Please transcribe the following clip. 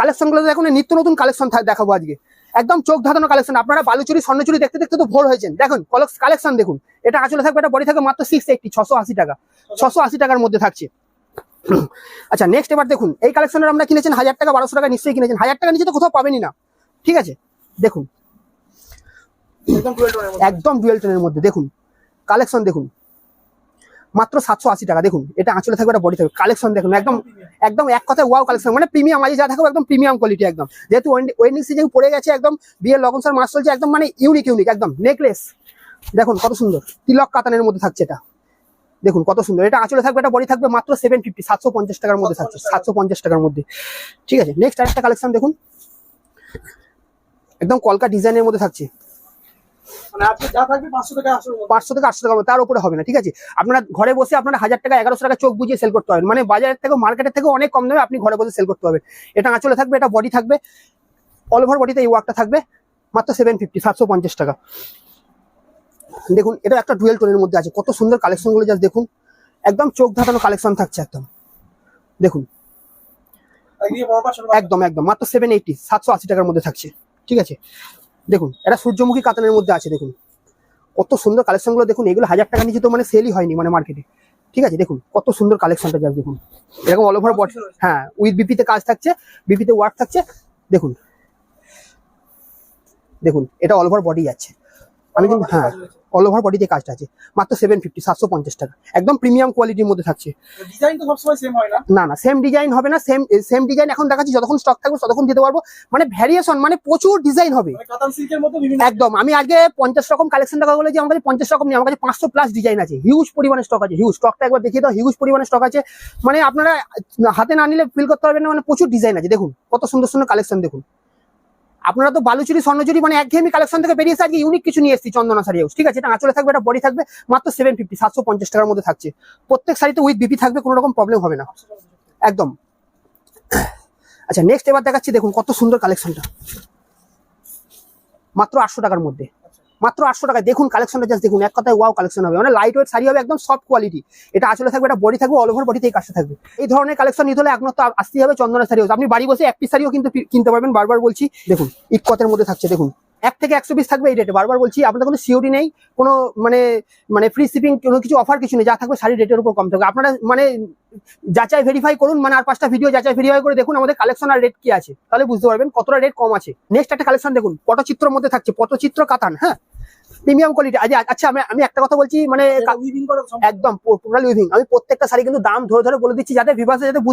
কালেকশনগুলো দেখুন, নিত্য নতুন কালেকশন দেখাবো আজকে, একদম চোখ ধাঁধানো কালেকশন। আপনারা বালুচুরি স্বর্ণচুরি দেখতে দেখতে তো ভোর হয়েছেন। দেখুন কালেকশন দেখুন, এটা আসলে থাকবে, এটা বডি থাকবে মাত্র 680, 680 টাকা, 680 টাকার মধ্যে থাকছে। আচ্ছা নেক্সট এবার দেখুন, এই কালেকশনের আমরা কিনেছেন 1000 টাকা 1200 টাকা নিশ্চয়ই কিনেছেন, 1000 টাকা নিচে তো কোথাও পাবেনই না। ঠিক আছে, দেখুন একদম ডুয়েল টোনের মধ্যে দেখুন কালেকশন দেখুন, মাত্র 780 টাকা। দেখুন এটা আঁচলে থাকবে, এটা বডি থাকবে, কালেকশন দেখুন একদম একদম এক কথায় ওয়াও কালেকশন, মানে প্রিমিয়াম আজ যা থাকবে একদম প্রিমিয়াম কোয়ালিটি একদম। যেহেতু ওয়েডিং সিজন পড়ে গেছে, একদম বিয়ের লগনসার মাস চলছে, একদম মানে ইউনিক একদম। নেকলেস দেখুন কত সুন্দর, তিলক কাতানের মধ্যে থাকছে এটা, দেখুন কত সুন্দর। এটা আঁচলে থাকবে, এটা বডি থাকবে মাত্র 750, 750 টাকার মধ্যে থাকছে, 750 টাকার মধ্যে। ঠিক আছে, নেক্সট আরেকটা কালেকশন দেখুন, একদম কলকা ডিজাইনের মধ্যে থাকছে, মানে আপনি যা থাকবে 500 থেকে 800 টাকা, তার উপরে হবে না। ঠিক আছে, আপনারা ঘরে বসে আপনারা 1000 টাকা 1100 টাকা চোখ বুঝিয়ে সেল করতে পারবেন, মানে বাজারের থেকে মার্কেটের থেকে অনেক কম দামে আপনি ঘরে বসে সেল করতে পারবেন। এটা আঁচলে থাকবে, এটা বডি থাকবে, অল ওভার বডিতে এই ওয়ার্কটা থাকবে, মাত্র 750, 750 টাকা। দেখুন এটা একটা ডুয়েল টোনের মধ্যে আছে, কত সুন্দর কালেকশন গুলো জাস্ট দেখুন, একদম চোখ ধাঁধানো কালেকশন থাকছে একদম। দেখুন একদম একদম মাত্র 780, 780 টাকার মধ্যে থাকছে। ঠিক আছে, দেখুন এটা সূর্যমুখী কাতানের মধ্যে আছে, দেখুন কত সুন্দর কালেকশন গুলো দেখুন। এগুলো 1000 টাকা নিচে তো মানে সেলই হয়নি মানে মার্কেটে। ঠিক আছে, দেখুন কত সুন্দর কালেকশনটা জাস্ট দেখুন, এরকম অল ওভার বডি, হ্যাঁ উইথ বিপিতে কাজ থাকছে, বিপিতে ওয়ার্ক থাকছে। দেখুন দেখুন এটা অল ওভার বডি যাচ্ছে, আমি কিন্তু হ্যাঁ অল ওভার বডিতে কাজটা আছে, মাত্র 750, 750 টাকা, একদম প্রিমিয়াম কোয়ালিটির মধ্যে থাকছে। ডিজাইন তো সবসময় সেম হয় না, না না সেম ডিজাইন হবে না, সেম ডিজাইন এখন দেখাচ্ছি, যতক্ষণ স্টক থাকবে ততক্ষণ দিতে পারবো, মানে ভ্যারিয়েশন মানে প্রচুর ডিজাইন হবে কাতান সিল্কের মধ্যে বিভিন্ন একদম। আমি আজকে 50 রকম কালেকশন দেখা বলে যে আমার কাছে 50 রকম নেই, আমার কাছে 500 প্লাস ডিজাইন আছে, হিউজ পরিমাণে স্টক আছে, হিউজ স্টকটা একবার দেখিয়ে দাও, হিউজ পরিমাণে স্টক আছে, মানে আপনারা হাতে না নিলে ফিল করতে পারবেন না, মানে প্রচুর ডিজাইন আছে। দেখুন কত সুন্দর সুন্দর কালেকশন দেখুন, আপনারা তো বালুচুরি স্বর্ণচুরি মানে একঘেয়েমি কালেকশন থেকে বেরিয়েছে, আজকে ইউনিক কিছু নিয়ে এসেছি চন্দনা শাড়ি হাউস। ঠিক আছে, এটা আঁচলে থাকবে, এটা বডি থাকবে, মাত্র 750, 750 টাকার মধ্যে থাকছে। প্রত্যেক শাড়িতে উইথ বিপি থাকবে, কোনো রকম প্রবলেম হবে না একদম। আচ্ছা নেক্সট এবার দেখাচ্ছি, দেখুন কত সুন্দর কালেকশনটা, মাত্র 800 টাকার মধ্যে, মাত্র 800 টাকায়। দেখুন কালেকশনটা জাস্ট দেখুন, এক কথায় ওয়াও কালেকশন হবে, মানে লাইট ওয়েট শাড়ি হবে, একদম সফট কোয়ালিটি। এটা আসলে থাকবে, এটা বডি থাকবে, অল ওভার বডিতে এই কাজটা থাকবে। এই ধরনের কালেকশন নিতে হলে একমাত্র আসতেই হবে চন্দনা শাড়ি হাউস। আপনি বাড়ি বসে এক পিস শাড়িও কিন্তু কিনতে পারবেন, বারবার বলছি। দেখুন ইকতের মধ্যে থাকছে, দেখুন 1 থেকে 100 পিস থাকবে এই রেটে, বারবার বলছি। আপনাদের কোনো সিওরি নেই, কোনো মানে ফ্রি শিপিং, কোনো কিছু অফার কিছু নেই, যা থাকবে শাড়ি রেটের উপর কম থাকবে। আপনারা মানে যাচাই ভেরিফাই করুন, মানে আর 5টা ভিডিও যাচাই ভেরিফাই করে দেখুন আমাদের কালেকশন আর রেট কি আছে, তাহলে বুঝতে পারবেন কতটা রেট কম আছে। নেক্সট একটা কালেকশন দেখুন, পটচিত্রের মধ্যে থাকছে, পটচিত্র কাতান, হ্যাঁ প্রিমিয়াম কোয়ালিটি। আচ্ছা আমি একটা কথা বলছি, মানে উইভিং করা একদম টোটাল উইভিং। আমি প্রত্যেকটা শাড়ি কিন্তু দাম ধরে ধরে বলে দিচ্ছি, যাতে ভিউয়ার্স যাতে